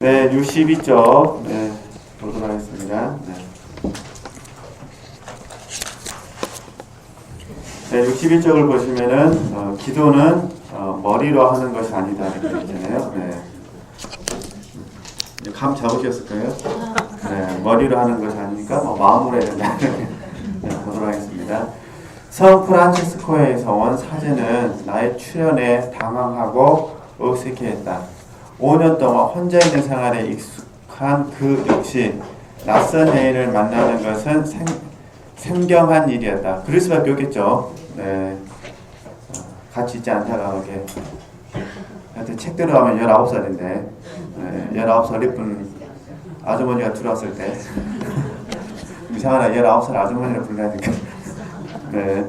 네, 62쪽 네, 보도록 하겠습니다. 네, 61쪽을 보시면은 기도는 머리로 하는 것이 아니다 이렇게 있잖아요. 네. 감 잡으셨을 거예요. 네, 머리로 하는 것이 아니니까 마음으로 해야 된다. 네, 보도록 하겠습니다. 성 프란치스코에서 온 사제는 나의 출현에 당황하고 어색해했다. 5년 동안 혼자 있는 생활에 익숙한 그 역시 낯선 애인을 만나는 것은 생경한 일이었다. 그럴 수밖에 없겠죠. 네. 같이 있지 않다가 이렇게 하여튼 책 들어가면 19살인데 네, 19살 예쁜 아주머니가 들어왔을 때 이상하나 19살 아주머니를 불러야 되니까 네.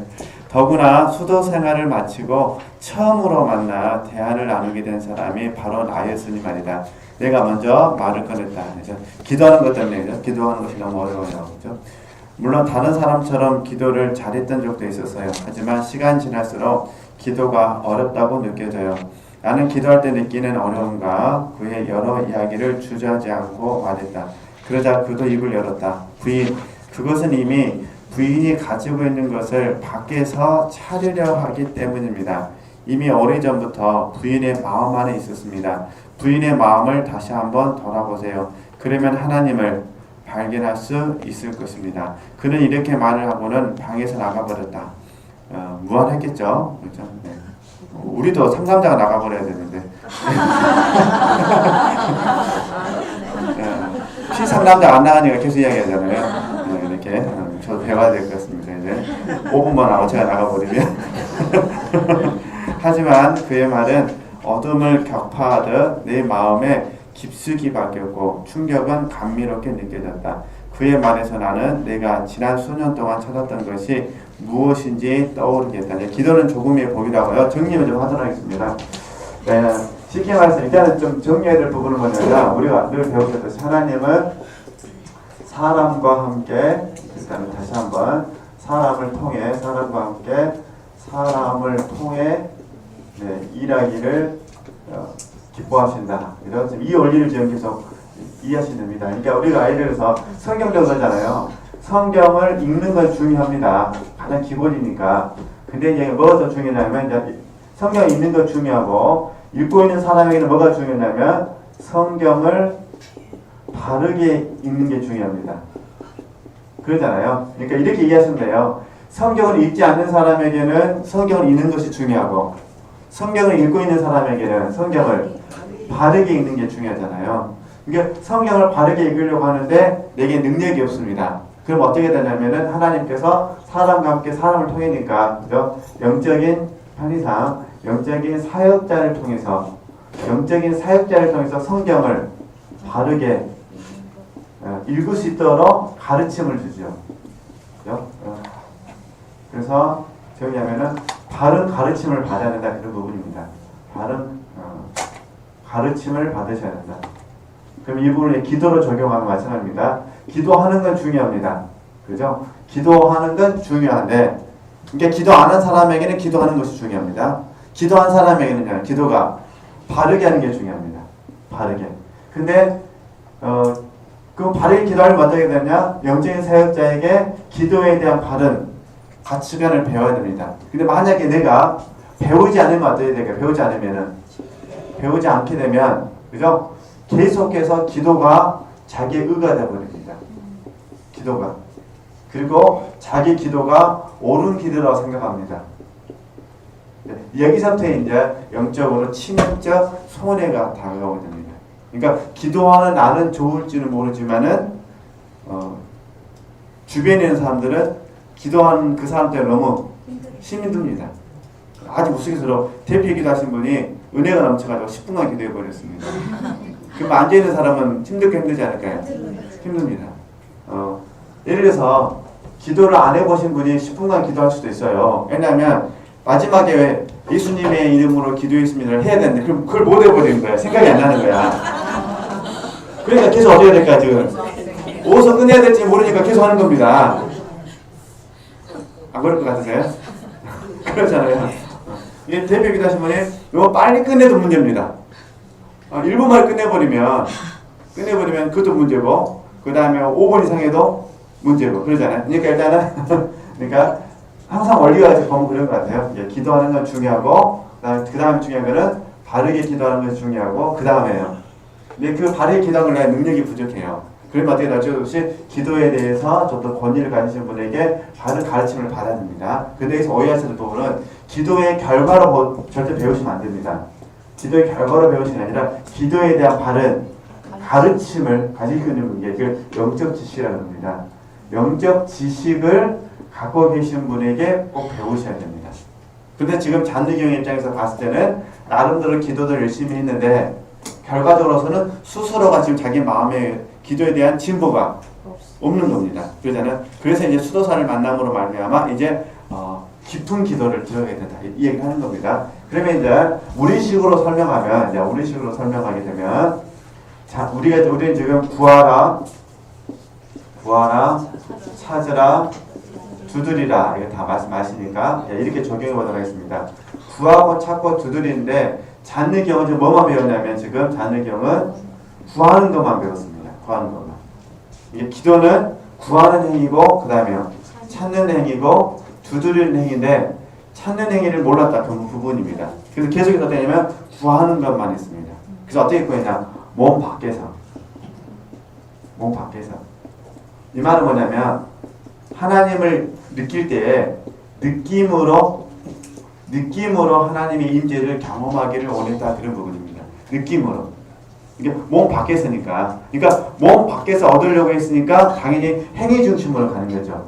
더구나 수도 생활을 마치고 처음으로 만나 대화를 나누게 된 사람이 바로 나였으니 말이다. 내가 먼저 말을 꺼냈다. 그죠? 기도하는 것 때문에 그죠? 기도하는 것이 너무 어려워요. 그죠? 물론 다른 사람처럼 기도를 잘했던 적도 있었어요. 하지만 시간 지날수록 기도가 어렵다고 느껴져요. 나는 기도할 때 느끼는 어려움과 그의 여러 이야기를 주저하지 않고 말했다. 그러자 그도 입을 열었다. 부인, 그것은 이미 부인이 가지고 있는 것을 밖에서 찾으려 하기 때문입니다. 이미 오래전부터 부인의 마음 안에 있었습니다. 부인의 마음을 다시 한번 돌아보세요. 그러면 하나님을 발견할 수 있을 것입니다. 그는 이렇게 말을 하고는 방에서 나가버렸다. 무한했겠죠? 그렇죠? 네. 우리도 상담자가 나가버려야 되는데 피상담자 안 나가니까 계속 이야기하잖아요. 네, 이렇게 저도 배워야 될 것 같습니다. 이제 5분만 하고 제가 나가버리면 하지만 그의 말은 어둠을 격파하듯 내 마음에 깊숙이 박혔고 충격은 감미롭게 느껴졌다. 그의 말에서 나는 내가 지난 수년 동안 찾았던 것이 무엇인지 떠오르게 했다. 기도는 조금의 복이라고요. 정리를 좀 하도록 하겠습니다. 네, 쉽게 말해서 일단은 좀 정리해야 될 부분은 뭐냐면 우리가 늘 배우셨듯이 하나님은 사람과 함께 일단은 다시 한번 사람을 통해 네, 일하기를 기뻐하신다. 이런 이 원리를 지금 계속 이해하시면 됩니다. 그러니까 우리가 예를 들어서 성경도 그러잖아요. 성경을 읽는 건 중요합니다. 가장 기본이니까. 근데 이제 뭐가 더 중요하냐면 이제 성경 읽는 거 중요하고 읽고 있는 사람에게는 뭐가 중요하냐면 성경을 바르게 읽는 게 중요합니다. 그러잖아요. 그러니까 이렇게 이해하시면 돼요. 성경을 읽지 않는 사람에게는 성경을 읽는 것이 중요하고 성경을 읽고 있는 사람에게는 성경을 바르게 읽는 게 중요하잖아요. 그러니까 성경을 바르게 읽으려고 하는데 내게 능력이 없습니다. 그럼 어떻게 되냐면은 하나님께서 사람과 함께 사람을 통해니까 그죠? 영적인 편의상 영적인 사역자를 통해서 성경을 바르게 읽을 수 있도록 가르침을 주죠. 그죠? 그래서 정리하면은 바른 가르침을 받아야 된다 그런 부분입니다. 바른 가르침을 받으셔야 된다. 그럼 이 부분을 기도로 적용하면 마찬가지입니다. 기도하는 건 중요합니다. 그죠? 기도하는 건 중요한데, 그러니까 기도 안 한 사람에게는 기도하는 것이 중요합니다. 기도한 사람에게는 기도가 바르게 하는 게 중요합니다. 바르게. 근데 그 바르게 기도하려면 어떻게 되냐? 영적인 사역자에게 기도에 대한 바른 가치관을 배워야 됩니다. 근데 만약에 내가 배우지 않으면 어떻게 될까요? 배우지 않게 되면, 그죠? 계속해서 기도가 자기의 의가 되어버립니다. 기도가. 그리고 자기 기도가 옳은 기도라고 생각합니다. 여기서부터 이제 영적으로 치명적 손해가 다가오게 됩니다. 그러니까 기도하는 나는 좋을지는 모르지만은 주변에 있는 사람들은 기도하는 그 사람 때문에 너무 힘이 듭니다. 아주 우스갯소리로 대표 기도하신 분이 은혜가 넘쳐가지고 10분간 기도해 버렸습니다. 그럼 앉아있는 사람은 힘들지 않을까요? 힘듭니다. 예를 들어서 기도를 안 해보신 분이 10분간 기도할 수도 있어요. 왜냐하면 마지막에 예수님의 이름으로 기도했습니다를 해야 되는데 그걸 못 해버리는 거야. 생각이 안 나는 거야. 그러니까 계속 어디가 될까 지금 어디서 끝내야 될지 모르니까 계속 하는 겁니다. 안 그럴 것 같으세요? 그렇잖아요. 이게 대표 기도하신 분이 이거 빨리 끝내도 문제입니다. 1분 만에 끝내버리면 끝내버리면 그것도 문제고, 그 다음에 5분 이상 해도 문제고, 그러잖아요. 그러니까 일단은, 그러니까 항상 원리가 보면 그런 것 같아요. 기도하는 건 중요하고, 그 다음에 중요한 거는 바르게 기도하는 것이 중요하고, 그 다음에요. 근데 그 바르게 기도하는 걸 능력이 부족해요. 그러면 어떻게 나죠? 혹시 기도에 대해서 좀 더 권위를 가지신 분에게 바른 가르침을 받아야 됩니다. 근데 여기서 오해하시는 부분은 기도의 결과로 절대 배우시면 안 됩니다. 기도의 결과로 배우시는 게 아니라 기도에 대한 바른 가르침을 가지고 있는 게 그 영적 지식이라는 겁니다. 영적 지식을 갖고 계신 분에게 꼭 배우셔야 됩니다. 근데 지금 잔느경 입장에서 봤을 때는 나름대로 기도를 열심히 했는데 결과적으로서는 스스로가 지금 자기 마음의 기도에 대한 진보가 없는 겁니다. 그러잖아요. 그래서 이제 수도사를 만남으로 말미암아 이제 깊은 기도를 들어가야 된다. 이 얘기를 하는 겁니다. 그러면 이제 우리식으로 설명하면 우리식으로 설명하게 되면 자 우리는 지금 구하라, 찾으라, 두드리라 이거 다 말씀하시니까 이렇게 적용해 보도록 하겠습니다. 구하고 찾고 두드리는데 잔느경은 지금 뭐만 배웠냐면 지금 잔느경은 구하는 것만 배웠습니다. 구하는 것만. 이게 기도는 구하는 행위고 그 다음에 찾는 행위고 두드리는 행위인데 찾는 행위를 몰랐다 그 부분입니다. 그래서 계속해서 어떻게 하냐면 구하는 것만 했습니다. 그래서 어떻게 구했냐? 몸 밖에서. 이 말은 뭐냐면 하나님을 느낄 때에 느낌으로 하나님의 임재를 경험하기를 원했다 그런 부분입니다. 느낌으로. 이게 몸 밖에서니까. 그러니까 몸 밖에서 얻으려고 했으니까 당연히 행위 중심으로 가는 거죠.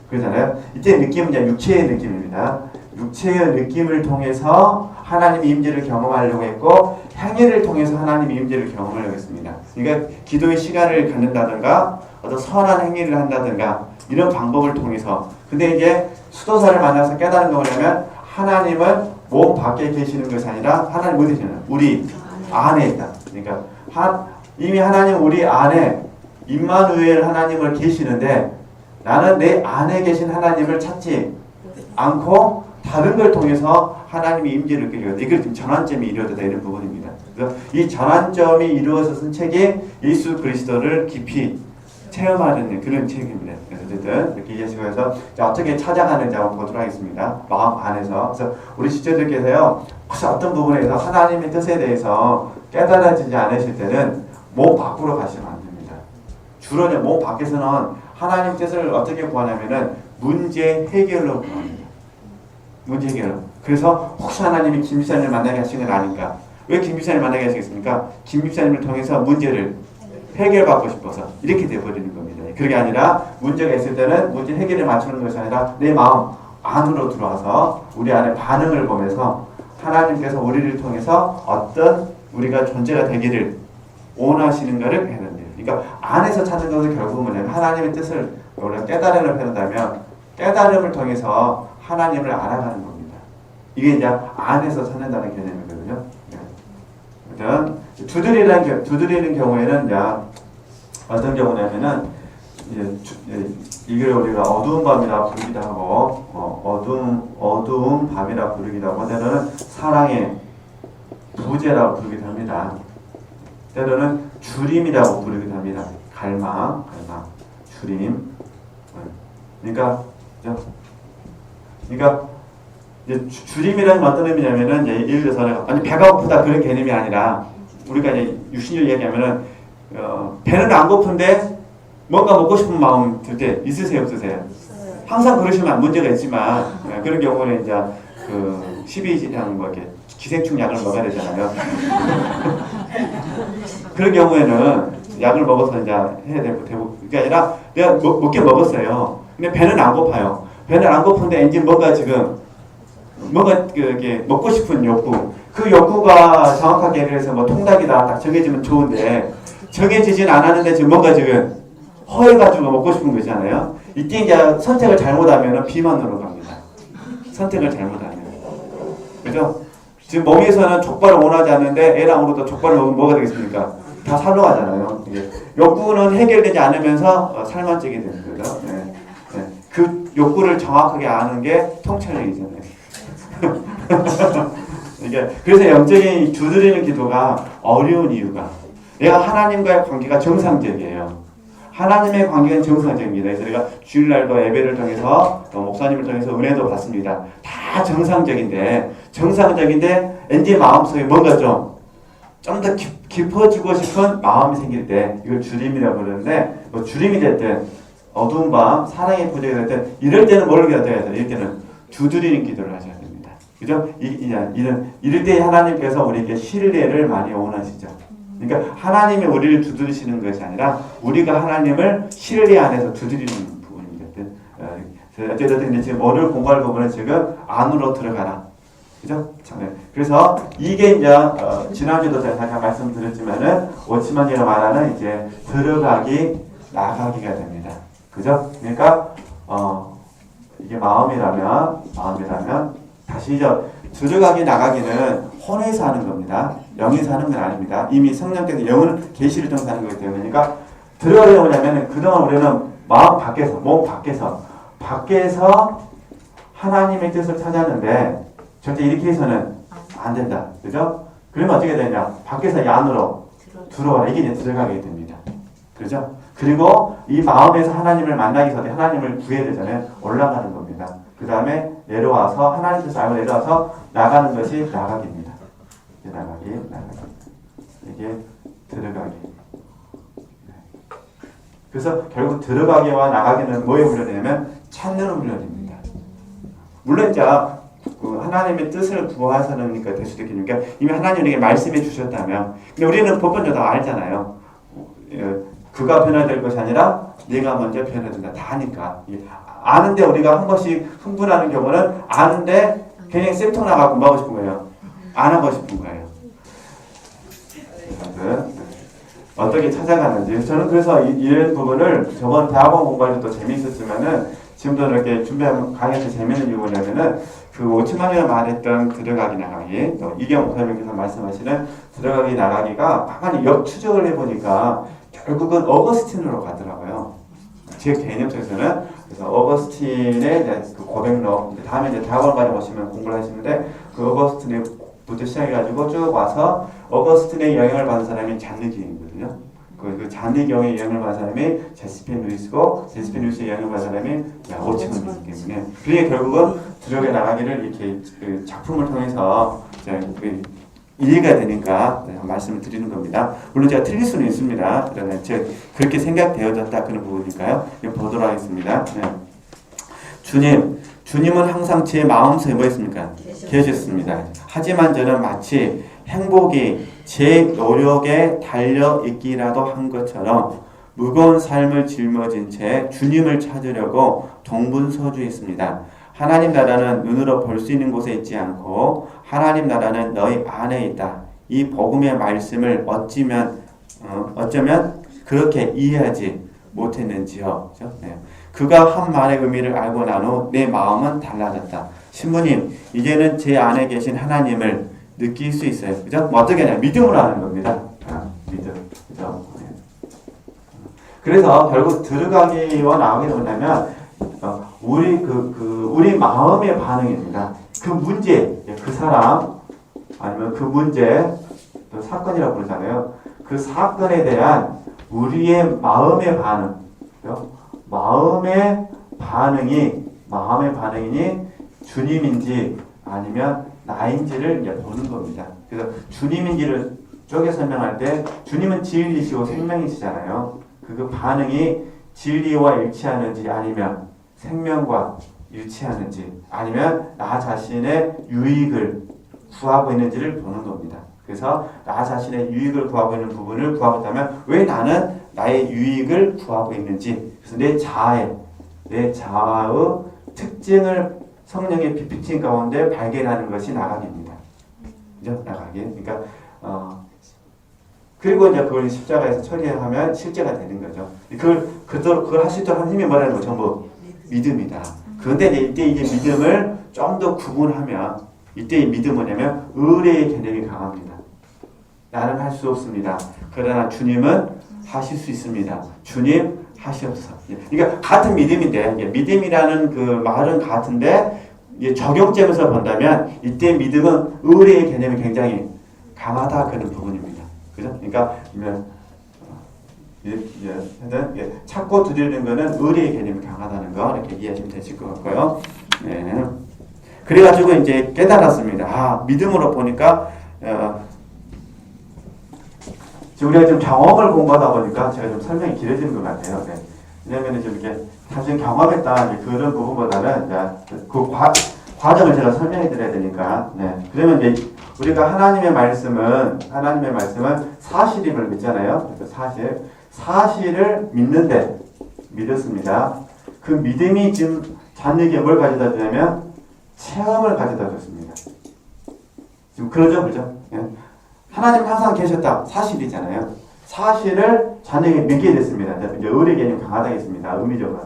그러잖아요. 이때 느낌은 이제 육체의 느낌입니다. 육체의 느낌을 통해서 하나님의 임재를 경험하려고 했고 행위를 통해서 하나님의 임재를 경험하려고 했습니다. 그러니까 기도의 시간을 갖는다든가 어떤 선한 행위를 한다든가 이런 방법을 통해서. 근데 이제 수도사를 만나서 깨달은 게 뭐냐면 하나님은 몸 밖에 계시는 것이 아니라 하나님 어디 계시는 우리 안에 있다. 그러니까 이미 하나님 우리 안에 임마누엘 하나님을 계시는데 나는 내 안에 계신 하나님을 찾지 않고 다른 걸 통해서 하나님의 임재를 느끼거든요. 이걸 지금 전환점이 이루어졌다 이런 부분입니다. 그래서 이 전환점이 이루어졌은 책이 예수 그리스도를 깊이 체험하는 그런 책입니다. 그래서 어쨌든 이렇게 이해하시고 해서 어떻게 찾아가는지 한번 보도록 하겠습니다. 마음 안에서. 그래서 우리 지체들께서요 혹시 어떤 부분에서 하나님의 뜻에 대해서 깨달아지지 않으실 때는 몸 밖으로 가시면 안 됩니다. 주로 몸 밖에서는 하나님 뜻을 어떻게 구하냐면은 문제 해결로 구합니다. 문제 해결로. 그래서 혹시 하나님이 김 집사님을 만나게 하신 건 아닌가? 왜 김 집사님을 만나게 하시겠습니까? 김 집사님을 통해서 문제를 해결받고 싶어서 이렇게 돼버리는 겁니다. 그게 아니라 문제가 있을 때는 문제 해결에 맞추는 것이 아니라 내 마음 안으로 들어와서 우리 안에 반응을 보면서 하나님께서 우리를 통해서 어떤 우리가 존재가 되기를 원하시는가를 해야 된대요. 그러니까 안에서 찾는 것은 결국은 뭐냐면 하나님의 뜻을 우리가 깨달음을 해낸다면 깨달음을 통해서 하나님을 알아가는 겁니다. 이게 이제 안에서 찾는다는 개념이거든요. 일단 두드리는 경우에는 이제 어떤 경우냐면은 이걸 우리가 어두운 밤이라 부르기도 하고 어두운 밤이라 부르기도 하고 때로는 사랑의 부재라고 부르기도 합니다. 때로는 주림이라고 부르기도 합니다. 갈망, 주림. 그러니까 이제 주림이라는 어떤 의미냐면은 예를 들어서 아니 배가 고프다 그런 개념이 아니라 우리가 이제 육신적으로 얘기하면은 배는 안 고픈데 뭔가 먹고 싶은 마음 들 때 있으세요, 없으세요? 항상 그러시면 문제가 있지만 그런 경우는 이제 그 12지장 뭐 이렇게 기생충 약을 먹어야 되잖아요. 그런 경우에는 약을 먹어서 이제 해야 되고 그게 아니라 내가 먹긴 먹었어요. 근데 배는 안 고파요. 배는 안 고픈데 이제 뭔가 이렇게 먹고 싶은 욕구. 그 욕구가 정확하게 그래서 뭐 통닭이다 딱 정해지면 좋은데 정해지진 않았는데 지금 뭔가 지금 허해가지고 먹고 싶은 거잖아요. 이때 이제 선택을 잘못하면 비만으로 갑니다. 선택을 잘못하면. 그죠? 지금 몸에서는 족발을 원하지 않는데 애랑으로도 족발을 먹으면 뭐가 되겠습니까? 다 살로 가잖아요. 욕구는 해결되지 않으면서 살만 찌게 되는 거죠. 네. 네. 그 욕구를 정확하게 아는 게 통찰력이잖아요. 그래서 영적인 두드리는 기도가 어려운 이유가 내가 하나님과의 관계가 정상적이에요. 하나님의 관계는 정상적입니다. 그래서 우리가 주일날도 예배를 통해서 또 목사님을 통해서 은혜도 받습니다. 다 정상적인데 이제 마음속에 뭔가 좀 더 깊어지고 싶은 마음이 생길 때 이걸 주림이라고 그러는데 뭐 주림이 됐든 어두운 밤 사랑의 부족이 됐든 이럴 때는 뭘 해야 돼요? 이럴 때는 두드리는 기도를 하셔야 됩니다. 그죠? 이럴 때 하나님께서 우리에게 신뢰를 많이 원하시죠. 그러니까 하나님이 우리를 두드리시는 것이 아니라 우리가 하나님을 신뢰 안에서 두드리는 부분입니다. 어쨌든 지금 오늘 공부할 부분은 지금 안으로 들어가라. 그죠? 그래서 이게 이제 지난주도 제가 잠깐 말씀드렸지만은 워치만이라 말하는 이제 들어가기 나가기가 됩니다. 그죠? 그러니까 이게 마음이라면 다시 이제 들어가기 나가기는 혼에서 하는 겁니다. 영에서 하는 건 아닙니다. 이미 성령께서 영은 계시를 통해서 하는 거기 때문에 그러니까 들어가려고 하면 그동안 우리는 마음 밖에서 몸 밖에서 하나님의 뜻을 찾았는데 절대 이렇게 해서는 안 된다. 그죠? 그러면 어떻게 되냐? 밖에서 이 안으로 들어와라. 이게 이제 들어가게 됩니다. 그죠? 그리고 이 마음에서 하나님을 만나기 전에 하나님을 구해야 되잖아요. 올라가는 겁니다. 그 다음에 내려와서 하나님 뜻을 알고 내려와서 나가는 것이 나가기입니다. 나가기. 이게 들어가기. 그래서 결국 들어가기와 나가기는 뭐에 훈련이냐면 찾는 훈련입니다. 물론 이제 하나님의 뜻을 구하서니까 될 수도 있겠니까 이미 하나님에게 말씀해 주셨다면 근데 우리는 법본적으로 다 알잖아요. 그가 변화될 것이 아니라 네가 먼저 변화된다. 다 아니까. 아는데 우리가 한 번씩 흥분하는 경우는 아는데 그냥 쌤통 나가고 뭐 하고 싶은 거예요? 안 하고 싶은 거예요. 어떻게 찾아가는지 저는 그래서 이런 부분을 저번 대학원 공부할 때도 재미있었지만은 지금도 이렇게 준비하면 강의에서 재미있는 이유가 뭐냐면은 그 오츠만이가 말했던 들어가기 나가기 또 이경 목사님께서 말씀하시는 들어가기 나가기가 가만히 역추적을 해보니까 결국은 어거스틴으로 가더라고요. 제 개념 속에서는 그래서 어거스틴의 그 고백록 다음에 이제 대학원까지 오시면 공부를 하시는데 그 어거스틴부터 시작해가지고 쭉 와서 어거스틴의 영향을 받은 사람이 잔느기인거든요. 그 잔느기의 영향을 받은 사람이 제스펜 루이스고 제스펜 루이스의 영향을 받은 사람이 오츠만이기 때문에 그게 결국은 들어가 나가기를 이렇게 그 작품을 통해서 이해가 되니까 말씀을 드리는 겁니다. 물론 제가 틀릴 수는 있습니다. 그러나 제가 그렇게 생각되어졌다 그런 부분이니까요. 보도록 하겠습니다. 주님은 항상 제 마음속에 뭐 했습니까? 계셨습니다. 하지만 저는 마치 행복이 제 노력에 달려있기라도 한 것처럼 무거운 삶을 짊어진 채 주님을 찾으려고 동분서주했습니다. 하나님 나라는 눈으로 볼 수 있는 곳에 있지 않고 하나님 나라는 너희 안에 있다. 이 복음의 말씀을 어쩌면 그렇게 이해하지 못했는지요. 그렇죠? 네. 그가 한 말의 의미를 알고 난 후 내 마음은 달라졌다. 신부님, 이제는 제 안에 계신 하나님을 느낄 수 있어요. 그죠? 뭐 어떻게 하냐? 믿음으로 하는 겁니다. 믿음. 그죠? 네. 그래서 결국 들어가기와 나가기는 뭐냐면 우리 마음의 반응입니다. 그 문제, 그 사람, 아니면 그 문제, 또 사건이라고 부르잖아요. 그 사건에 대한 우리의 마음의 반응, 마음의 반응이니 주님인지 아니면 나인지를 이제 보는 겁니다. 그래서 주님인지를 쪼개 설명할 때 주님은 진리시고 생명이시잖아요. 그 반응이 진리와 일치하는지 아니면 생명과 일치하는지 아니면 나 자신의 유익을 구하고 있는지를 보는 겁니다. 그래서 나 자신의 유익을 구하고 있는 부분을 구하고 있다면 왜 나는 나의 유익을 구하고 있는지 그래서 내 자아의 특징을 성령의 빛비친 가운데 발견하는 것이 나가기입니다. 그죠? 나가기. 그러니까 그리고 이제 그걸 십자가에서 처리하면 실제가 되는 거죠. 그걸 하실 때 한 힘이 뭐라는 거 전부 믿음이다. 그런데 이때 이제 믿음을 좀 더 구분하면 이때 이 믿음은 뭐냐면 의뢰의 개념이 강합니다. 나는 할 수 없습니다. 그러나 주님은 하실 수 있습니다. 주님 하시옵소서. 그러니까 같은 믿음인데 믿음이라는 그 말은 같은데 적용점에서 본다면 이때 믿음은 의뢰의 개념이 굉장히 강하다 그런 부분입니다. 그죠? 그죠? 그러니까 찾고 두드리는 거는 의리의 개념이 강하다는 거 이렇게 이해하시면 되실 것 같고요. 네. 그래가지고 이제 깨달았습니다. 아, 믿음으로 보니까 우리가 좀 경험을 공부하다 보니까 제가 좀 설명이 길어지는 것 같아요. 네. 왜냐하면 좀 이렇게 단순히 경험했다 그런 부분보다는 그 과정을 제가 설명해 드려야 되니까. 네. 그러면 이제 우리가 하나님의 말씀은 사실임을 믿잖아요. 사실을 믿었습니다. 그 믿음이 지금 자녀에게 뭘 가져다 주냐면 체험을 가져다 줬습니다. 지금 그죠? 예. 하나님 항상 계셨다. 사실이잖아요. 사실을 자녀에게 믿게 됐습니다. 이제 의리 개념 강하다겠습니다. 의미적으로.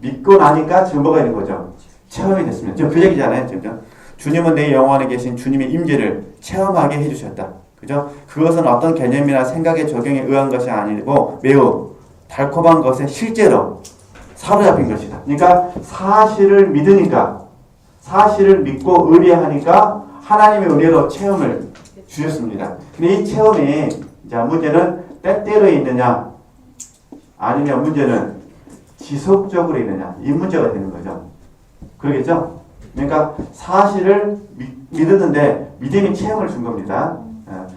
믿고 나니까 지금 뭐가 있는 거죠? 체험이 됐습니다. 지금 그 얘기잖아요. 지금. 주님은 내 영혼 안에 계신 주님의 임재를 체험하게 해주셨다. 그죠? 그것은 어떤 개념이나 생각의 적용에 의한 것이 아니고 매우 달콤한 것에 실제로 사로잡힌 것이다. 그러니까 사실을 믿으니까, 사실을 믿고 의뢰하니까 하나님의 은혜로 체험을 주셨습니다. 근데 이 체험이, 자, 문제는 때때로 있느냐, 아니면 문제는 지속적으로 있느냐, 이 문제가 되는 거죠. 그러겠죠? 그러니까 사실을 믿었는데 믿음이 체험을 준 겁니다.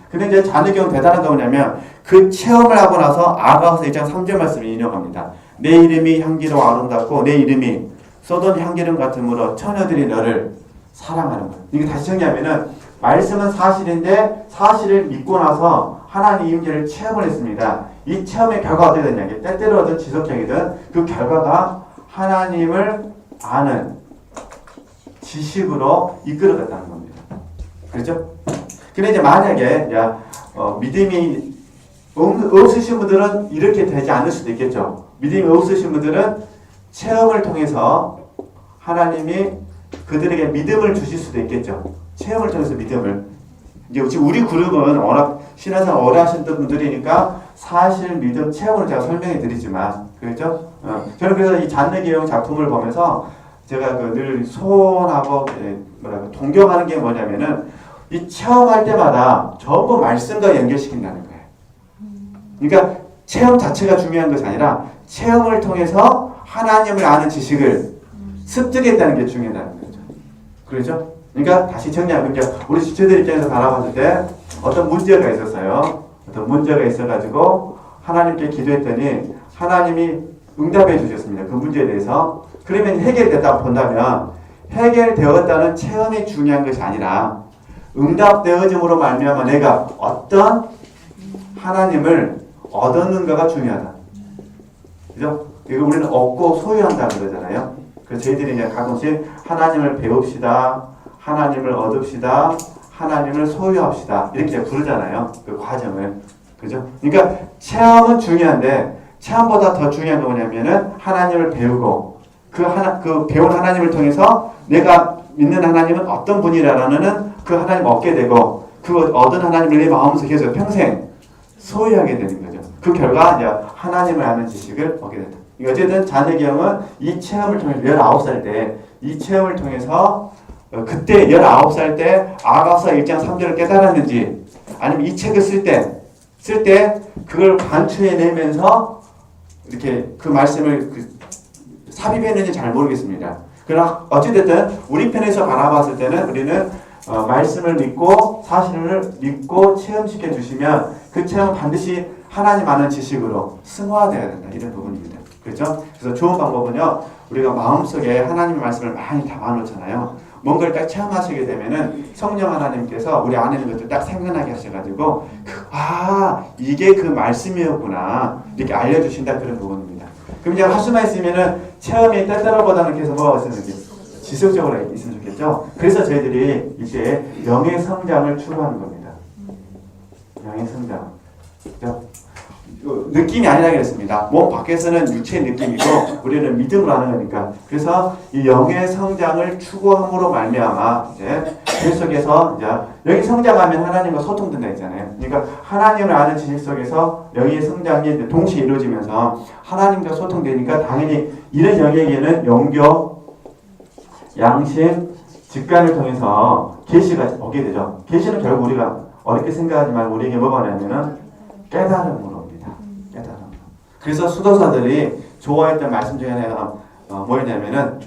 근데 이제 자녀 경우 대단한 게 뭐냐면 그 체험을 하고 나서 아가서 1장 3절 말씀을 인용합니다. 내 이름이 향기로 아름답고 내 이름이 쏟은 향기름 같으므로 처녀들이 너를 사랑하는 거예요. 이게 다시 정리하면은 말씀은 사실인데 사실을 믿고 나서 하나님 임재를 체험을 했습니다. 이 체험의 결과가 어떻게 되냐? 때때로든 지속적이든 그 결과가 하나님을 아는 지식으로 이끌어갔다는 겁니다. 그렇죠? 근데 이제 만약에 믿음이 없으신 분들은 이렇게 되지 않을 수도 있겠죠. 믿음이 없으신 분들은 체험을 통해서 하나님이 그들에게 믿음을 주실 수도 있겠죠. 체험을 통해서 믿음을. 이제 지금 우리 그룹은 워낙 신앙생활 오래 하셨던 분들이니까 사실 믿음 체험을 제가 설명해 드리지만, 그렇죠? 저는 그래서 이 잔느기용 작품을 보면서 제가 늘 소원하고 동경하는 게 뭐냐면은 이 체험할 때마다 전부 말씀과 연결시킨다는 거예요. 그러니까 체험 자체가 중요한 것이 아니라 체험을 통해서 하나님을 아는 지식을 습득했다는 게 중요하다는 거죠. 그렇죠? 그러니까 다시 정리하면 우리 지체들 입장에서 바라봤을 때 어떤 문제가 있었어요. 어떤 문제가 있어가지고 하나님께 기도했더니 하나님이 응답해 주셨습니다. 그 문제에 대해서. 그러면 해결됐다고 본다면 해결되었다는 체험이 중요한 것이 아니라 응답되어짐으로 말미암아 내가 어떤 하나님을 얻었는가가 중요하다. 그죠? 이거 우리는 얻고 소유한다 그러잖아요. 그래서 저희들이 이제 가끔씩 하나님을 배웁시다, 하나님을 얻읍시다, 하나님을 소유합시다 이렇게 부르잖아요. 그 과정을. 그죠? 그러니까 체험은 중요한데 체험보다 더 중요한 건 뭐냐면은 하나님을 배우고 그 배운 하나님을 통해서 내가 믿는 하나님은 어떤 분이라는 그 하나님을 얻게 되고 그 얻은 하나님을 내 마음속에 계속 평생 소유하게 되는 거죠. 그 결과 이제 하나님을 아는 지식을 얻게 된다. 어쨌든 자녀경은 이 체험을 통해서 19살 때 이 체험을 통해서 그때 19살 때 아가서 1장 3절을 깨달았는지 아니면 이 책을 쓸 때 그걸 관추해내면서 이렇게 그 말씀을 삽입했는지 잘 모르겠습니다. 그러나 어찌됐든 우리 편에서 바라봤을 때는 우리는 말씀을 믿고 사실을 믿고 체험시켜 주시면 그 체험은 반드시 하나님 아는 지식으로 승화되어야 된다. 이런 부분입니다. 그렇죠? 그래서 좋은 방법은요. 우리가 마음속에 하나님의 말씀을 많이 담아놓잖아요. 뭔가를 딱 체험하시게 되면은 성령 하나님께서 우리 안에 있는 것들 딱 생각나게 하셔가지고 이게 그 말씀이었구나 이렇게 알려주신다 그런 부분입니다. 그럼 이제 할 수만 있으면은 체험이 때때로보다는 계속 뭐가 있으면 지속적으로 있으면 좋겠죠. 그래서 저희들이 이제 영의 성장을 추구하는 겁니다. 영의 성장. 그렇죠? 느낌이 아니라 그랬습니다. 몸 밖에서는 육체의 느낌이고 우리는 믿음으로 하는 거니까. 그래서 이 영의 성장을 추구함으로 말미암아 이제 계속해서 이제 영이 성장하면 하나님과 소통된다 했잖아요. 그러니까 하나님을 아는 지식 속에서 영의 성장이 동시에 이루어지면서 하나님과 소통되니까 당연히 이런 영에게는 영교, 양심, 직관을 통해서 계시가 오게 되죠. 계시는 결국 우리가 어렵게 생각하지 말고 우리에게 뭐가 오냐면은 깨달음으로입니다. 깨달음으로. 그래서 수도사들이 좋아했던 말씀 중에 하나가 뭐였냐면은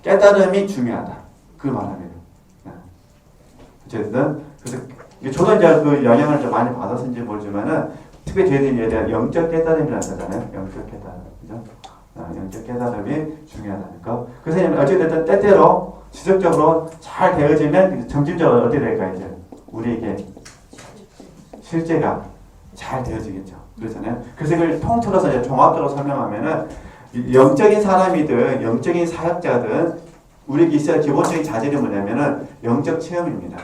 깨달음이 중요하다. 그 말하면. 어쨌든 그래서 저도 이제 그 영향을 좀 많이 받았는지 모르지만은 특히 저희들이 대한 영적 깨달음이라는 거잖아요. 영적 깨달음, 그죠? 영적 깨달음이 중요하다니까. 그래서 어쨌든 때때로 지속적으로 잘 되어지면 점진적으로 어떻게 될까요? 이제 우리에게 실제가 잘 되어지겠죠. 그렇잖아요. 그래서 이걸 통틀어서 이제 종합적으로 설명하면은 영적인 사람이든 영적인 사역자든 우리에게 있어야 할 기본적인 자질이 뭐냐면은 영적 체험입니다.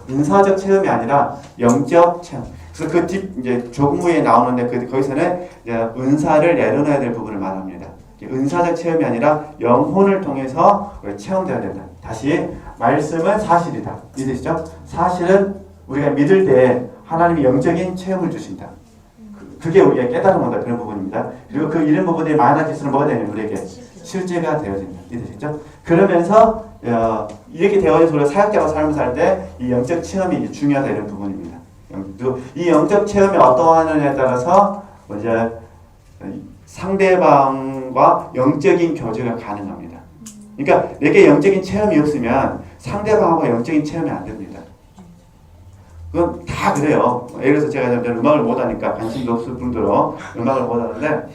은사적 체험이 아니라 영적 체험. 그래서 그 뒤 이제 조금 후에 나오는데 거기서는 이제 은사를 내려놔야 될 부분을 말합니다. 은사적 체험이 아니라 영혼을 통해서 체험되어야 된다. 다시 말씀은 사실이다. 믿으시죠? 사실은 우리가 믿을 때 하나님이 영적인 체험을 주신다. 그게 우리가 깨달음이다. 그런 부분입니다. 그리고 그 이런 부분들이 많아질수록 뭐가 되냐면 우리에게 실제가 되어진다. 믿으시죠? 그러면서 이렇게 되어져서 우리가 사역자가 삶을 살 때 이 영적 체험이 중요하다 이런 부분입니다. 이 영적 체험이 어떠하느냐에 따라서 이제 상대방과 영적인 교제가 가능합니다. 그러니까 내게 영적인 체험이 없으면 상대방하고 영적인 체험이 안 됩니다. 그건 다 그래요. 예를 들어서 제가 음악을 못하니까 관심도 없을 뿐더러 음악을 못하는데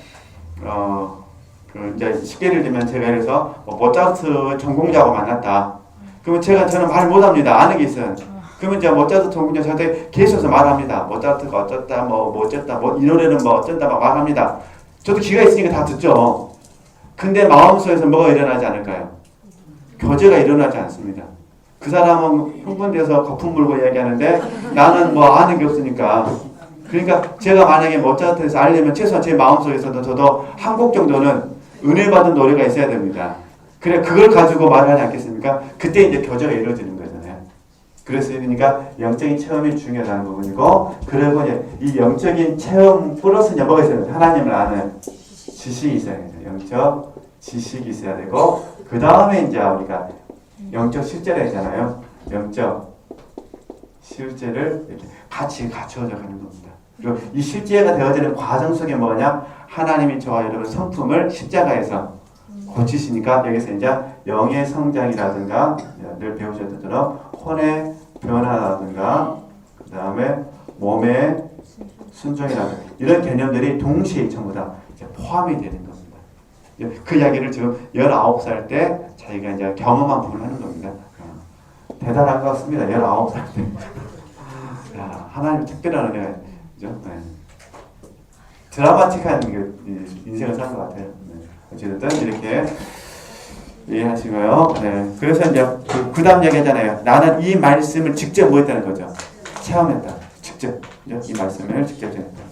이제 쉽게 예를 들면 제가 예를 들어서 모차르트 전공자하고 만났다. 그러면 저는 말 못합니다. 아는 게 있어요. 그러면 이제 모차르트 전공자 저한테 계속해서 말합니다. 모차르트가 어쩌다 뭐 어쩌다 이 노래는 뭐 어쩐다 막 말합니다. 저도 귀가 있으니까 다 듣죠. 근데 마음속에서 뭐가 일어나지 않을까요? 교제가 일어나지 않습니다. 그 사람은 흥분돼서 거품 물고 이야기하는데 나는 뭐 아는 게 없으니까. 그러니까 제가 만약에 모차르트에서 알려면 최소한 제 마음속에서도 저도 한 곡 정도는 은혜 받은 노래가 있어야 됩니다. 그래 그걸 가지고 말하지 않겠습니까? 그때 이제 교제가 이루어지는 거잖아요. 그래서 그러니까 영적인 체험이 중요하다는 부분이고, 그리고 이제 이 영적인 체험 플러스 이제 뭐가 있어야 돼요? 하나님을 아는 지식이 있어야 돼요. 영적 지식이 있어야 되고, 그 다음에 이제 우리가 영적 실제가 있잖아요. 영적 실제를 이렇게 같이 갖춰져 가는 겁니다. 그리고 이 실제가 되어지는 과정 속에 뭐냐? 하나님이 저와 여러분 성품을 십자가에서 고치시니까 여기서 이제 영의 성장이라든가 늘 배우셨던 것처럼 혼의 변화라든가 그 다음에 몸의 순종이라든가 이런 개념들이 동시에 전부 다 이제 포함이 되는 겁니다. 그 이야기를 지금 19살 때 자기가 이제 경험한 부분을 하는 겁니다. 대단한 것 같습니다. 19살 때. 하나님 특별한 은혜가 있죠. 네. 드라마틱한 인생을 산 것 같아요. 네. 어쨌든 이렇게 이해하시고요. 네. 그래서 이제 그 다음 얘기하잖아요. 나는 이 말씀을 직접 뭐 했다는 거죠? 체험했다. 직접. 이 말씀을 직접 체험했다.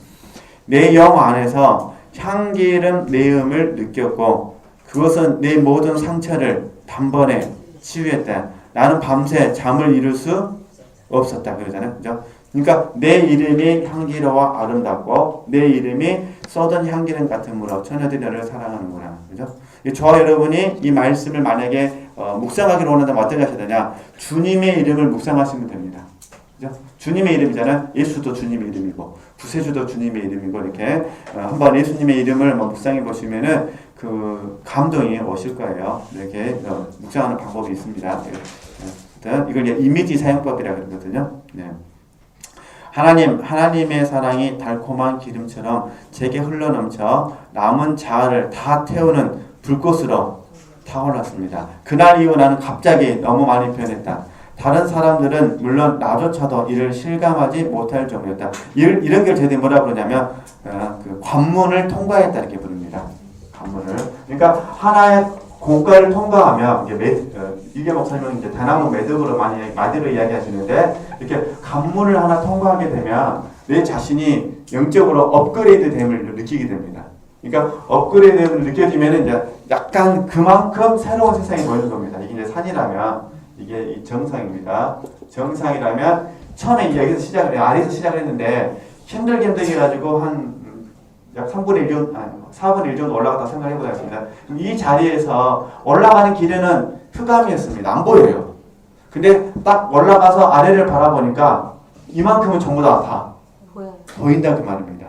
내 영 안에서 향기름 내음을 느꼈고 그것은 내 모든 상처를 단번에 치유했다. 나는 밤새 잠을 이룰 수 없었다. 그러잖아요. 그죠? 그러니까 내 이름이 향기로워 아름답고 내 이름이 쏟은 향기름 같으므로 처녀들이 너를 사랑하는구나. 그죠? 저와 여러분이 이 말씀을 만약에 묵상하기로 원한다면 어떻게 하셔야 되냐? 주님의 이름을 묵상하시면 됩니다. 그죠? 주님의 이름이잖아요. 예수도 주님의 이름이고 구세주도 주님의 이름이고 이렇게 한번 예수님의 이름을 묵상해 보시면은 그 감동이 오실 거예요. 이렇게 묵상하는 방법이 있습니다. 이걸 이미지 사용법이라고 그러거든요. 네. 하나님의 사랑이 달콤한 기름처럼 제게 흘러넘쳐 남은 자아를 다 태우는 불꽃으로 타올랐습니다. 그날 이후 나는 갑자기 너무 많이 변했다. 다른 사람들은 물론 나조차도 이를 실감하지 못할 정도였다. 이런 걸 저희들이 뭐라 그러냐면 그 관문을 통과했다 이렇게 부릅니다. 관문을. 그러니까 하나의 고가를 통과하면 이게 목사님은 이제 대나무 매듭으로 마디로 이야기하시는데 이렇게 관문을 하나 통과하게 되면 내 자신이 영적으로 업그레이드됨을 느끼게 됩니다. 그러니까 업그레이드됨을 느껴지면 이제 약간 그만큼 새로운 세상이 보이는 겁니다. 이게 이제 산이라면 이게 이 정상입니다. 정상이라면 처음에 여기서 시작을 해요. 아래에서 시작을 했는데 힘들게 해가지고 약 3분의 1 정도, 4분의 1 정도 올라갔다 생각해보자 했습니다. 이 자리에서 올라가는 길에는 흑암이었습니다. 안 보여요. 근데 딱 올라가서 아래를 바라보니까 이만큼은 전부 다 보인다 그 말입니다.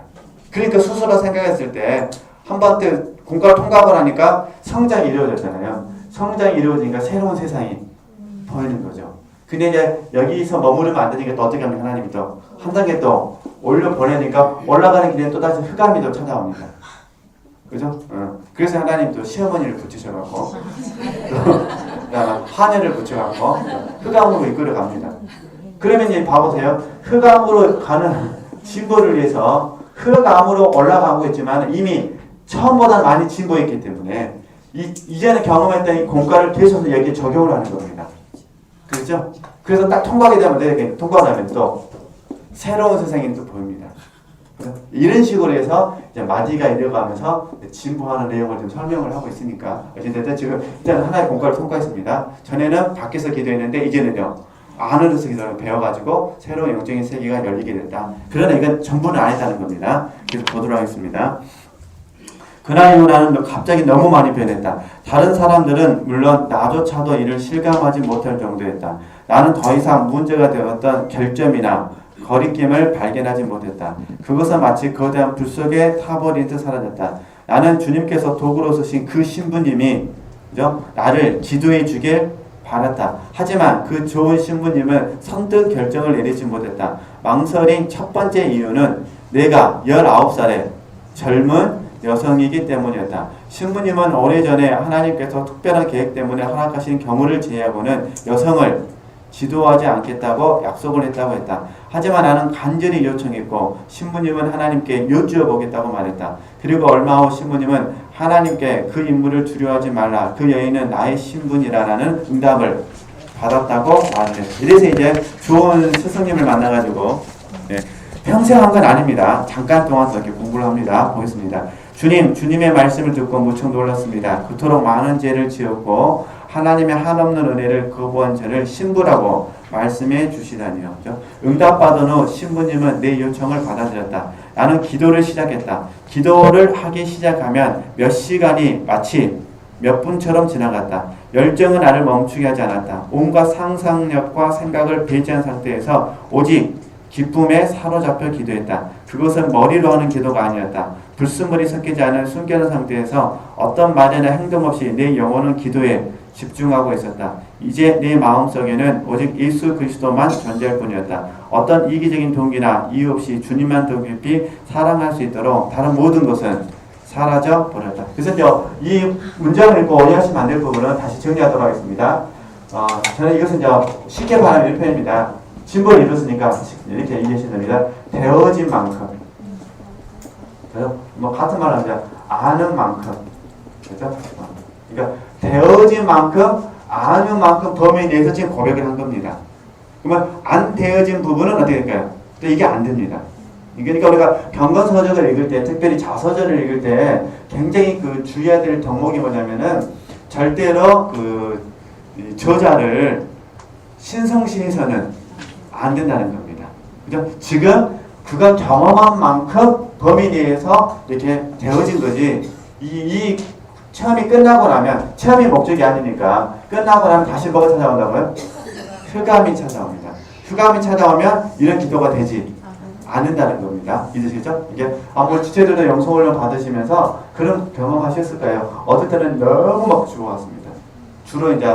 그러니까 스스로 생각했을 때 한 번 때 공과를 통과하고 나니까 성장이 이루어졌잖아요. 성장이 이루어지니까 새로운 세상이 보이는 거죠. 근데 이제 여기서 머무르면 안 되니까 또 어떻게 하면 하나님이 또 한 단계 또 올려 보내니까 올라가는 길에 또 다시 흑암이 또 찾아옵니다. 그죠? 그래서 하나님 또 시어머니를 붙이셔갖고 또 하늘을 붙여갖고 흑암으로 이끌어갑니다. 그러면 이제 봐보세요. 흑암으로 가는 진보를 위해서 흑암으로 올라가고 있지만 이미 처음보다 많이 진보했기 때문에 이제는 경험했던 이 공과를 되셔서 여기에 적용을 하는 겁니다. 그렇죠? 그래서 딱 통과하게 되면 이렇게 통과하면 또 새로운 세상이 또 보입니다. 이런 식으로 해서 이제 마디가 이어가면서 진보하는 내용을 좀 설명을 하고 있으니까 어쨌든 지금 일단 하나의 공과를 통과했습니다. 전에는 밖에서 기도했는데 이제는요 안으로서 기도를 배워가지고 새로운 영적인 세계가 열리게 됐다. 그러나 이건 전부는 아니다는 겁니다. 계속 보도록 하겠습니다. 그날 이후 나는 갑자기 너무 많이 변했다. 다른 사람들은 물론 나조차도 이를 실감하지 못할 정도였다. 나는 더 이상 문제가 되었던 결점이나 거리낌을 발견하지 못했다. 그것은 마치 거대한 불 속에 타버린 듯 사라졌다. 나는 주님께서 도구로 쓰신 그 신부님이 나를 기도해 주길 바랐다. 하지만 그 좋은 신부님은 선뜻 결정을 내리지 못했다. 망설인 첫 번째 이유는 내가 19살의 젊은 여성이기 때문이었다. 신부님은 오래전에 하나님께서 특별한 계획 때문에 허락하신 경우를 제외하고는 여성을 지도하지 않겠다고 약속을 했다고 했다. 하지만 나는 간절히 요청했고 신부님은 하나님께 여쭈어 보겠다고 말했다. 그리고 얼마 후 신부님은 하나님께 그 인물을 두려워하지 말라. 그 여인은 나의 신분이라는 응답을 받았다고 말했다. 이래서 이제 좋은 스승님을 만나가지고 평생 한 건 아닙니다. 잠깐 동안 이렇게 공부를 합니다. 보겠습니다. 주님의 말씀을 듣고 무척 놀랐습니다. 그토록 많은 죄를 지었고 하나님의 한없는 은혜를 거부한 저를 신부라고 말씀해 주시다니요. 응답받은 후 신부님은 내 요청을 받아들였다. 나는 기도를 시작했다. 기도를 하기 시작하면 몇 시간이 마치 몇 분처럼 지나갔다. 열정은 나를 멈추게 하지 않았다. 온갖 상상력과 생각을 배제한 상태에서 오직 기쁨에 사로잡혀 기도했다. 그것은 머리로 하는 기도가 아니었다. 불순물이 섞이지 않은 숨겨놓은 상태에서 어떤 말이나 행동 없이 내 영혼은 기도에 집중하고 있었다. 이제 내 마음속에는 오직 예수 그리스도만 존재할 뿐이었다. 어떤 이기적인 동기나 이유 없이 주님만 더 깊이 사랑할 수 있도록 다른 모든 것은 사라져 버렸다. 그래서 이 문장을 읽고 오해하시면 안 될 부분은 다시 정리하도록 하겠습니다. 저는 이것은 쉽게 말하면 1편입니다. 진보를 이뤘으니까 이렇게 이해하시면 됩니다. 되어진 만큼. 그죠? 같은 말로 하면 아는 만큼. 그죠? 그러니까 되어진 만큼, 아는 만큼 범위 내에서 지금 고백을 한 겁니다. 그러면 안 되어진 부분은 어떻게 될까요? 또 이게 안 됩니다. 그러니까 우리가 경건서적을 읽을 때, 특별히 자서전을 읽을 때 굉장히 주의해야 될 덕목이 뭐냐면은 절대로 저자를 신성시해서는 안 된다는 겁니다. 그죠? 지금 그가 경험한 만큼 범위 내에서 이렇게 되어진 거지. 이 체험이 끝나고 나면, 체험이 목적이 아니니까 끝나고 나면 다시 뭐가 찾아온다고요? 흑암이 찾아옵니다. 흑암이 찾아오면 이런 기도가 되지 않는다는 겁니다. 믿으시죠? 이게 지체들도 영성훈련 받으시면서 그런 경험하셨을 거예요. 어떨 때는 너무 막 죽어갔습니다. 주로 이제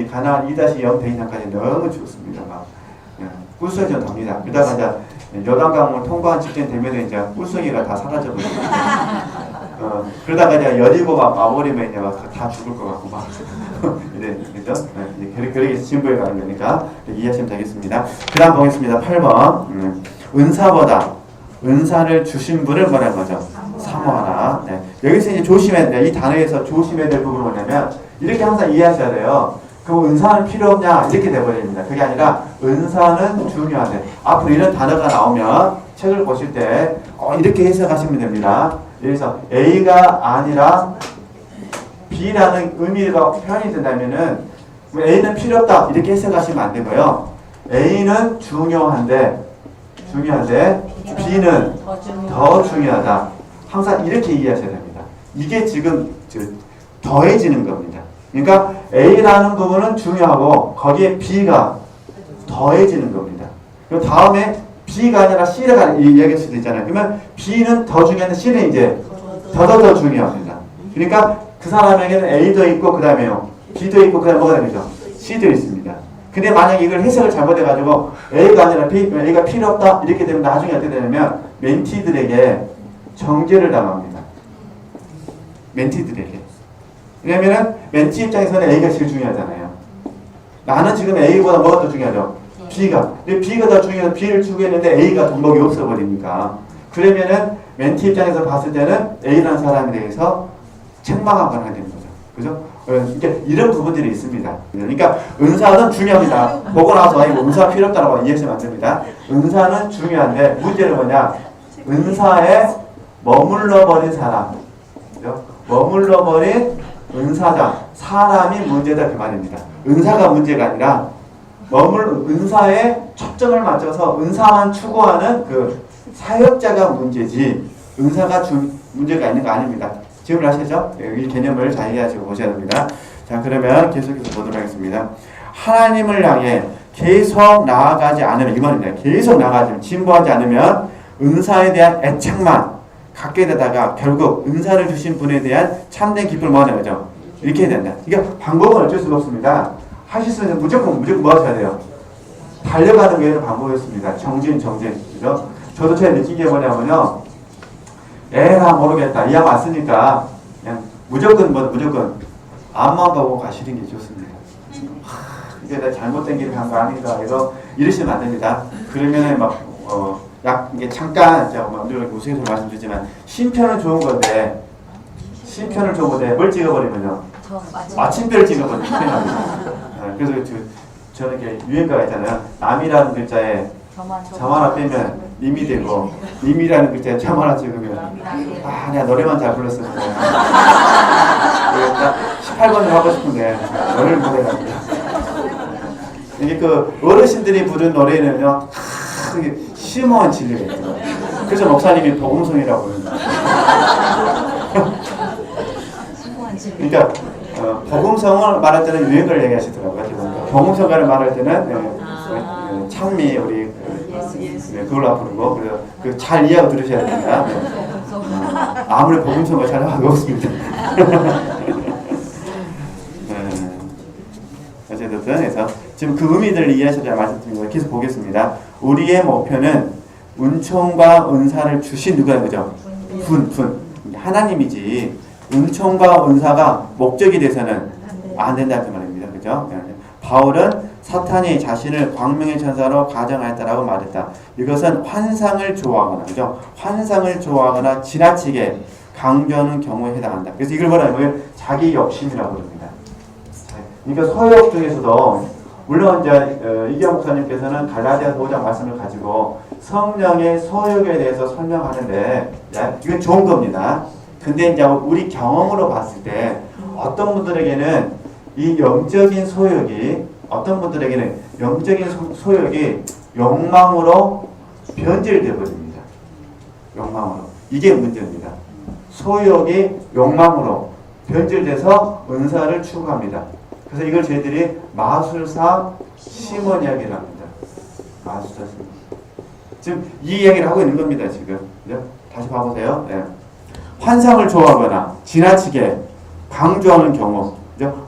가나안 2-0 대이상까지 너무 죽었습니다. 막 꿀송이 좀 답니다. 그러다가 이제 요단강을 통과한 직전 되면 이제 꿀송이가 다 사라져버리고 그러다가 이제 여리고 막 와버리면 이제 다 죽을 것 같고 막 이래, 그죠? 그렇게 진보해 가는 거니까 이해하시면 되겠습니다. 그 다음 보겠습니다. 8번 은사보다 은사를 주신 분을 뭐라는 거죠? 사모하라. 여기서 이제 조심해야 돼. 이 단어에서 조심해야 될 부분은 뭐냐면 이렇게 항상 이해하셔야 돼요. 그럼 은사는 필요 없냐? 이렇게 돼버립니다. 그게 아니라 은사는 중요하대. 앞으로 이런 단어가 나오면 책을 보실 때 이렇게 해석하시면 됩니다. 여기서 A가 아니라 B라는 의미가 표현이 된다면은 A는 필요 없다 이렇게 해석하시면 안 되고요. A는 중요한데 B는 더 중요하다. 항상 이렇게 이해하셔야 됩니다. 이게 지금 더해지는 겁니다. 그러니까 A라는 부분은 중요하고 거기에 B가 더해지는 겁니다. 그 다음에 B가 아니라 C가 얘기할 수도 있잖아요. 그러면 B는 더 중요한데 C는 이제 더 중요합니다. 그러니까 그 사람에게는 A도 있고 그 다음에요 B도 있고 그 다음에 뭐가 되죠? C도 있습니다. 근데 만약 이걸 해석을 잘못해가지고 A가 아니라 B, A가 필요 없다 이렇게 되면 나중에 어떻게 되냐면 멘티들에게 정죄를 당합니다. 멘티들에게. 왜냐면은 멘티 입장에서는 A가 제일 중요하잖아요. 나는 지금 A보다 뭐가 더 중요하죠? B가. 근데 B가 더 중요해서 B를 추구했는데 A가 덕목이 없어버리니까. 그러면은 멘티 입장에서 봤을 때는 A라는 사람에 대해서 책망하거나 하게 되는 거죠. 그죠? 그러니까 이런 부분들이 있습니다. 그러니까 은사는 중요합니다. 보고 나서 이거 은사가 필요 없다고 이해하시면 안 됩니다. 은사는 중요한데 문제는 뭐냐? 은사에 머물러버린 사람. 그죠? 머물러버린 은사자. 사람이 문제다 그 말입니다. 은사가 문제가 아니라 은사에 초점을 맞춰서 은사만 추구하는 그 사역자가 문제지 은사가 문제가 있는 거 아닙니다. 지금 아시죠? 이 개념을 잘 이해하시고 보셔야 됩니다. 자, 그러면 계속해서 보도록 하겠습니다. 하나님을 향해 계속 나아가지 않으면 이 말입니다. 계속 나아가지 진보하지 않으면 은사에 대한 애착만 갖게 되다가 결국 은사를 주신 분에 대한 참된 기쁨을 뭐 하는 거죠? 이렇게 해야 된다. 그러니까 방법은 어쩔 수가 없습니다. 하실 수 있는 무조건 뭐 하셔야 돼요? 달려가는 게 방법이었습니다. 정진. 그죠? 저도 제가 느낀 게 뭐냐면요. 에라 모르겠다. 이 양 왔으니까 그냥 무조건 앞만 보고 가시는 게 좋습니다. 이게 내가 잘못된 길을 간 거 아닌가 이러시면 안 됩니다. 그러면은 이게 잠깐 제가 우리가 우스갯소리로 말씀드리지만 심편은 좋은 건데 심편을 줘보되 뭘 찍어버리면요. 마침표를 찍어버리면 그래서 저는 이렇게 유행가가 있잖아요. 남이라는 글자에 점 하나 빼면 님이 되고 님이라는 글자에 점 하나 찍으면 내가 노래만 잘 불렀었는데 18번을 하고 싶은데 노래를 못해가지고 이게 그 어르신들이 부른 노래는요 심오한 진리가 있어요. 그래서 목사님이 복음성이라고 부릅니다. 그러니까 복음성을 말할 때는 유행가를 얘기하시더라고요. 복음성가를 말할 때는 찬미 우리 그걸로 부르고 그래서 잘 이해하고 들으셔야 됩니다. 아무리 복음성가 잘 하고 없습니다. 어쨌든 그래서 지금 그 의미들을 이해하셔야 말씀드린 걸 계속 보겠습니다. 우리의 목표는 은총과 은사를 주신 누가 거죠? 분 하나님이지 은총과 은사가 목적이 돼서는 안 된다 그 말입니다. 그죠? 바울은 사탄이 자신을 광명의 천사로 가정하였다라고 말했다. 이것은 환상을 좋아하거나, 그죠? 환상을 좋아하거나 지나치게 강조하는 경우에 해당한다. 그래서 이걸 뭐라 하면 자기 욕심이라고 합니다. 그러니까 소욕 중에서도 물론 이제 이기영 목사님께서는 갈라디아서 5장 말씀을 가지고 성령의 소욕에 대해서 설명하는데 이건 좋은 겁니다. 근데 이제 우리 경험으로 봤을 때 어떤 분들에게는 이 영적인 소욕이 욕망으로 변질되어 버립니다. 욕망으로. 이게 문제입니다. 소욕이 욕망으로 변질돼서 은사를 추구합니다. 그래서 이걸 저희들이 마술사 시몬 이야기를 합니다. 마술사 시몬. 지금 이 이야기를 하고 있는 겁니다. 지금. 다시 봐보세요. 네. 환상을 좋아하거나 지나치게 강조하는 경우.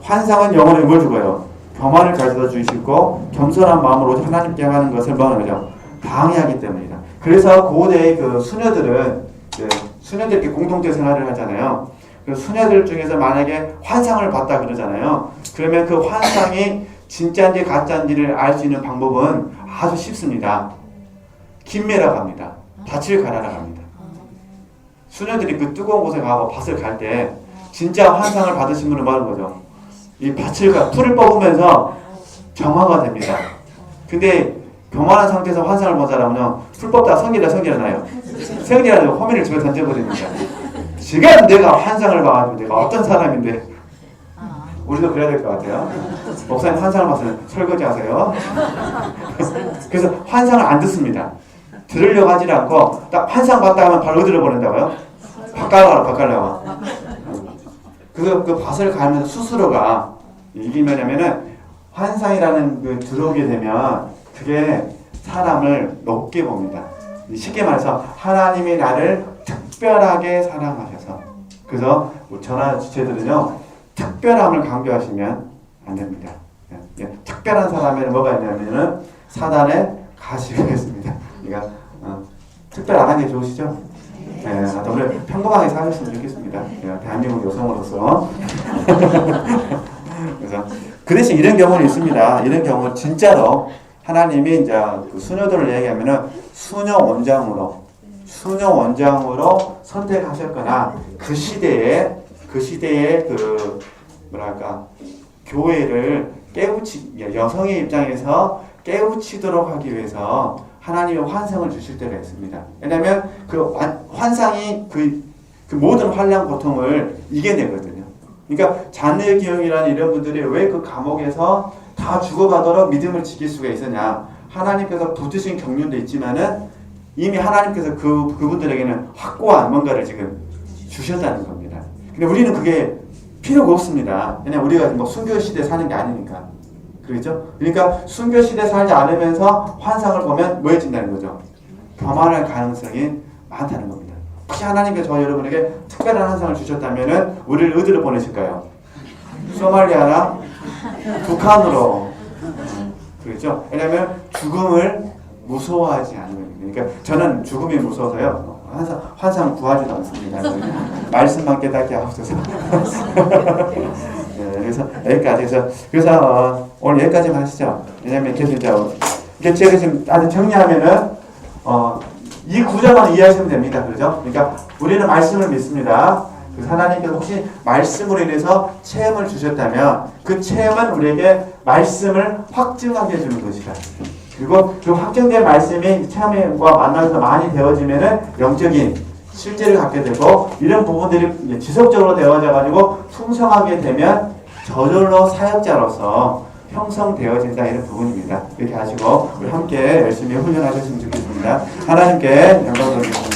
환상은 영혼에 뭘 주고요? 교만을 가져다 주시고 겸손한 마음으로 오직 하나님께 향하는 것을 뭐하는 거죠? 방해하기 때문이다. 그래서 고대의 그 수녀들은 수녀들끼리 공동체 생활을 하잖아요. 그 수녀들 중에서 만약에 환상을 봤다 그러잖아요. 그러면 그 환상이 진짜인지 가짜인지를 알 수 있는 방법은 아주 쉽습니다. 김매라고 합니다. 밭을 가라라 합니다. 수녀들이 그 뜨거운 곳에 가고 밭을 갈 때 진짜 환상을 받으신 분은 뭐 하는 거죠? 이 풀을 뽑으면서 정화가 됩니다. 근데 교만한 상태에서 환상을 본 사람은요, 풀 뽑다가 성질이 나요. 성질나서 호미를 집에 던져버립니다. 지금 내가 환상을 봐가지고 내가 어떤 사람인데, 우리도 그래야 될 것 같아요. 목사님 환상을 봤으면 설거지 하세요. 그래서 환상을 안 듣습니다. 들으려고 하지 않고, 딱 환상 봤다 하면 바로 들어버린다고요? 바꿔라고. 그 밭을 가면서 스스로가 이게 뭐냐면은 환상이라는 그 들어오게 되면 그게 사람을 높게 봅니다. 쉽게 말해서 하나님이 나를 특별하게 사랑하셔서, 그래서 저나 지체들은요 특별함을 강조하시면 안 됩니다. 특별한 사람에는 뭐가 있냐면은 사단의 가시가 있습니다. 그러니까 특별 안 하는 게 좋으시죠? 네, 오늘 평범하게 사셨으면 좋겠습니다. 대한민국 여성으로서. 그래서 그 대신 이런 경우는 있습니다. 이런 경우 진짜로 하나님이 이제 그 수녀들을 얘기하면은 수녀 원장으로 선택하셨거나 그 시대에 그 뭐랄까 교회를 여성의 입장에서 깨우치도록 하기 위해서 하나님이 환상을 주실 때가 있습니다. 왜냐하면 그 환상이 그 모든 환난 고통을 이겨내거든요. 그러니까 잔의 기형이라는 이런 분들이 왜 그 감옥에서 다 죽어가도록 믿음을 지킬 수가 있었냐? 하나님께서 붙으신 경륜도 있지만은 이미 하나님께서 그분들에게는 확고한 뭔가를 지금 주셨다는 겁니다. 근데 우리는 그게 필요가 없습니다. 왜냐면 우리가 뭐 순교 시대 사는 게 아니니까. 그렇죠? 그러니까 순교 시대 살지 않으면서 환상을 보면 뭐해진다는 거죠? 교만할 가능성이 많다는 겁니다. 혹시 하나님께서 저 여러분에게 특별한 환상을 주셨다면은 우리를 어디로 보내실까요? 소말리아나 북한으로. 그렇죠? 왜냐하면 죽음을 무서워하지 않는 겁니다. 그러니까 저는 죽음이 무서워서요 환상 구하지도 않습니다. 말씀만 깨닫게 하옵소서. 네, 그래서 여기까지 그래서 오늘 여기까지만 하시죠. 왜냐면 계속 이제 제가 지금 아주 정리하면은 이 구절만 이해하시면 됩니다. 그렇죠? 그러니까 우리는 말씀을 믿습니다. 그래서 하나님께서 혹시 말씀으로 인해서 체험을 주셨다면 그 체험은 우리에게 말씀을 확증하게 해주는 것이다. 그리고 그 확정된 말씀이 체험과 만나서 많이 되어지면은 영적인 실제를 갖게 되고 이런 부분들이 지속적으로 되어져가지고 풍성하게 되면 저절로 사역자로서 형성되어진다 이런 부분입니다. 이렇게 하시고 우리 함께 열심히 훈련하셨으면 좋겠습니다. 하나님께 영광 돌리겠습니다.